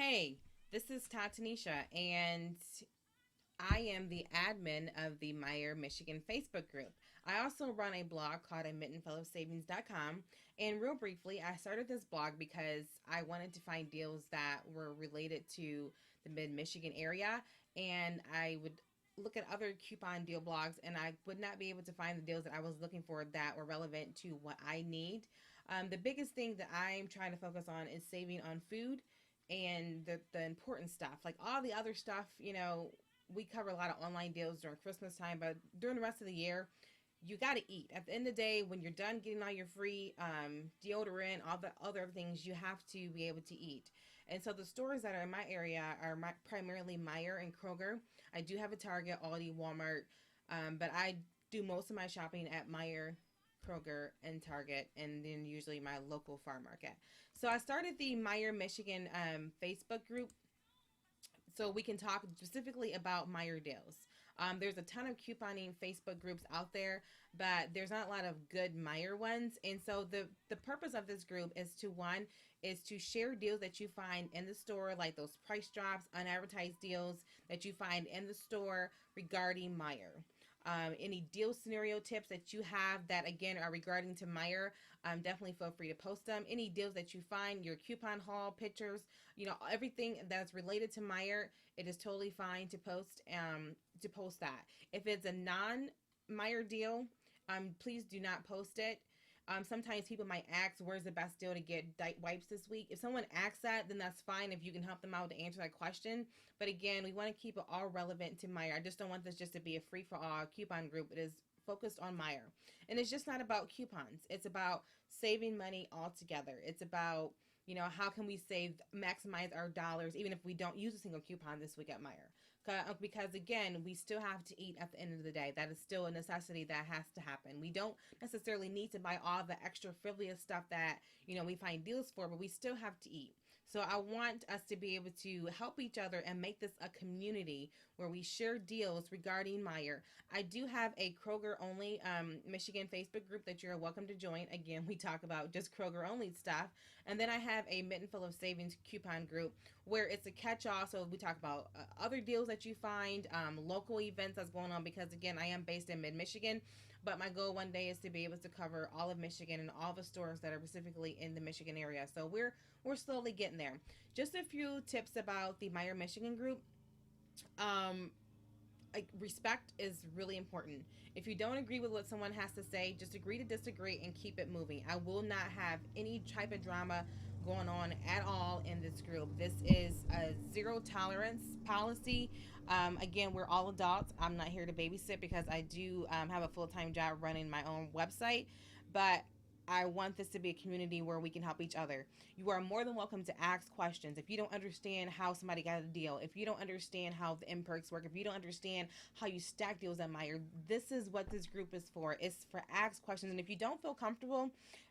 Hey, this is Tatanisha, and I am the admin of the Meijer, Michigan Facebook group. I also run a blog called admitandfellowsavings.com. And real briefly, I started this blog because I wanted to find deals that were related to the mid Michigan area. And I would look at other coupon deal blogs, and I would not be able to find the deals that I was looking for that were relevant to what I need. The biggest thing that I'm trying to focus on is saving on food and the important stuff. Like all the other stuff, we cover a lot of online deals during Christmas time, but during the rest of the year, you got to eat. At the end of the day, when you're done getting all your free deodorant, all the other things, you have to be able to eat. And so the stores that are in my area are primarily Meijer and Kroger. I do have a Target, Aldi, Walmart, but I do most of my shopping at Meijer, Kroger, and Target, and then usually my local farm market. So I started the Meijer, Michigan Facebook group so we can talk specifically about Meijer deals. There's a ton of couponing Facebook groups out there, but there's not a lot of good Meijer ones. And so the purpose of this group is to one is to share deals that you find in the store, like those price drops, unadvertised deals that you find in the store regarding Meijer. Any deal scenario tips that you have that again are regarding to Meijer, definitely feel free to post them. Any deals that you find, your coupon haul pictures, everything that's related to Meijer, it is totally fine to post that. If it's a non Meijer deal, please do not post it. Sometimes people might ask, "Where's the best deal to get wipes this week?" If someone asks that, then that's fine. If you can help them out to answer that question, but again, we want to keep it all relevant to Meijer. I just don't want this just to be a free for all coupon group. It is focused on Meijer, and it's just not about coupons. It's about saving money altogether. It's about how can we maximize our dollars, even if we don't use a single coupon this week at Meijer. Because again, we still have to eat at the end of the day. That is still a necessity that has to happen. We don't necessarily need to buy all the extra frivolous stuff that we find deals for, but we still have to eat. So I want us to be able to help each other and make this a community where we share deals regarding Meijer. I do have a Kroger only Michigan Facebook group that you're welcome to join. Again, we talk about just Kroger only stuff. And then I have a Mitten Full of Savings coupon group where it's a catch-all. So we talk about other deals that you find, local events that's going on. Because again, I am based in mid-Michigan, but my goal one day is to be able to cover all of Michigan and all the stores that are specifically in the Michigan area. So we're slowly getting there. Just a few tips about the Meijer Michigan group. Um, respect is really important. If you don't agree with what someone has to say, just agree to disagree and keep it moving. I will not have any type of drama going on at all in this group. This is a zero tolerance policy. Again, we're all adults. I'm not here to babysit because I do have a full time job running my own website, but I want this to be a community where we can help each other. You are more than welcome to ask questions. If you don't understand how somebody got a deal, if you don't understand how the M perks work, if you don't understand how you stack deals at Meijer, this is what this group is for. It's for ask questions. And if you don't feel comfortable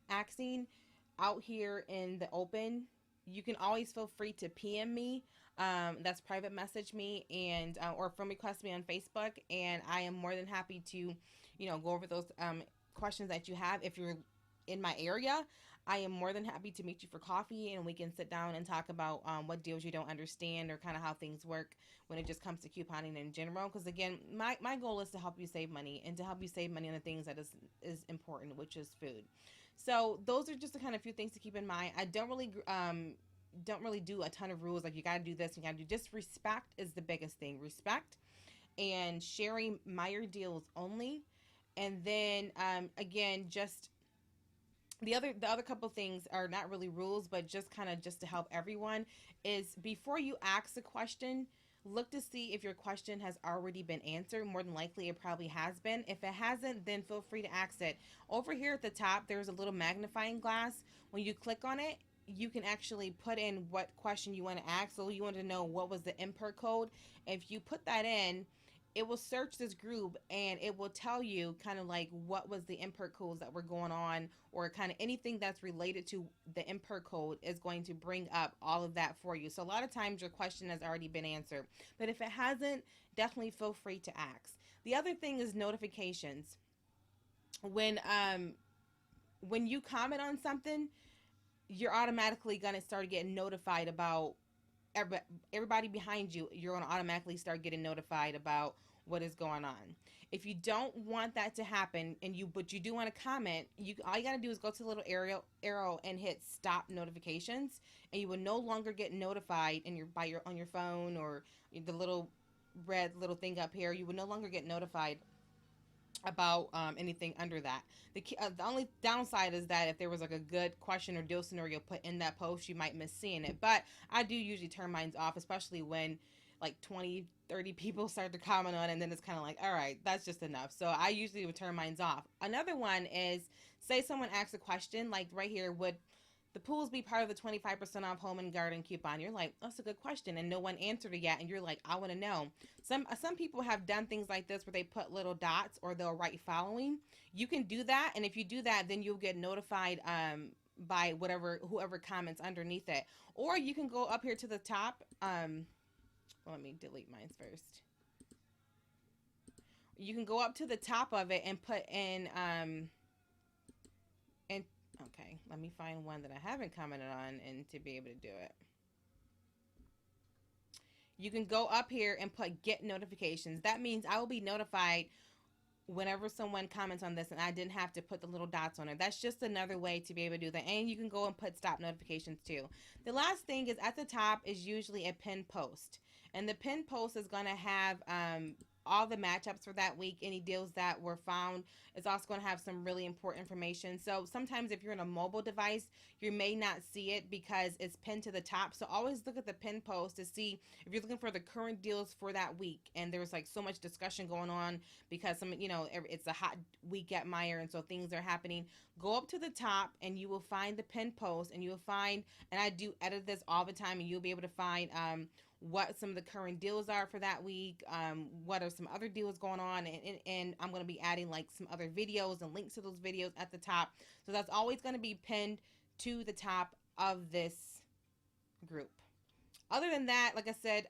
asking out here in the open, you can always feel free to PM me. That's private message me and or friend request me on Facebook, and I am more than happy to, go over those questions that you have. If you're in my area, I am more than happy to meet you for coffee and we can sit down and talk about what deals you don't understand or kind of how things work when it just comes to couponing in general. Because again, my goal is to help you save money and to help you save money on the things that is important, which is food. So those are just the kind of few things to keep in mind. I don't really do a ton of rules like you got to do this, you got to do just respect is the biggest thing. Respect and sharing Meijer deals only. And then again, just the other couple things are not really rules, but just kind of just to help everyone is before you ask a question, look to see if your question has already been answered. More than likely it probably has been. If it hasn't, then feel free to ask it. Over here at the top there's a little magnifying glass. When you click on it, you can actually put in what question you want to ask. So you want to know what was the input code. If you put that in, it will search this group and it will tell you kind of like what was the input codes that were going on, or kind of anything that's related to the input code is going to bring up all of that for you. So a lot of times your question has already been answered, but if it hasn't, definitely feel free to ask. The other thing is notifications. When you comment on something, you're automatically going to start getting notified about everybody behind you, you're going to automatically start getting notified about what is going on. If you don't want that to happen, but you do want to comment, all you got to do is go to the little arrow and hit stop notifications, and you will no longer get notified on your phone, or the little red little thing up here. You will no longer get notified about anything under that. The only downside is that if there was like a good question or deal scenario put in that post, you might miss seeing it. But I do usually turn mine off, especially when like 20, 30 people start to comment on it, and then it's kind of like, all right, that's just enough. So I usually would turn mine off. Another one is, say someone asks a question, like right here, would the pools be part of the 25% off home and garden coupon? You're like, that's a good question, and no one answered it yet, and you're like, I want to know. Some people have done things like this where they put little dots, or they'll write following. You can do that, and if you do that, then you'll get notified by whoever comments underneath it. Or you can go up here to the top. Let me delete mine first. You can go up to the top of it and put in and okay, let me find one that I haven't commented on and to be able to do it. You can go up here and put get notifications. That means I will be notified whenever someone comments on this, and I didn't have to put the little dots on it. That's just another way to be able to do that. And you can go and put stop notifications too. The last thing is, at the top is usually a pinned post, and the pinned post is going to have all the matchups for that week, any deals that were found. It's also going to have some really important information. So sometimes if you're in a mobile device, you may not see it because it's pinned to the top. So always look at the pinned post to see if you're looking for the current deals for that week. And there's like so much discussion going on because it's a hot week at Meijer, and so things are happening. Go up to the top and you will find the pinned post, and you will find, and I do edit this all the time, and you'll be able to find what some of the current deals are for that week, what are some other deals going on, and I'm going to be adding like some other videos and links to those videos at the top. So that's always going to be pinned to the top of this group. Other than that, like I said,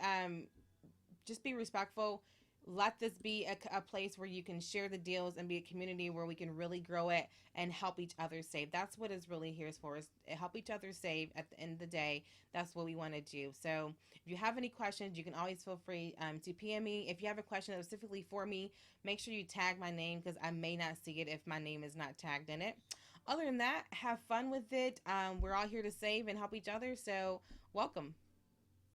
just be respectful. Let this be a place where you can share the deals and be a community where we can really grow it and help each other save. That's what it's really here for, is help each other save at the end of the day. That's what we want to do. So if you have any questions, you can always feel free to PM me. If you have a question specifically for me, make sure you tag my name, because I may not see it if my name is not tagged in it. Other than that, have fun with it. We're all here to save and help each other. So welcome.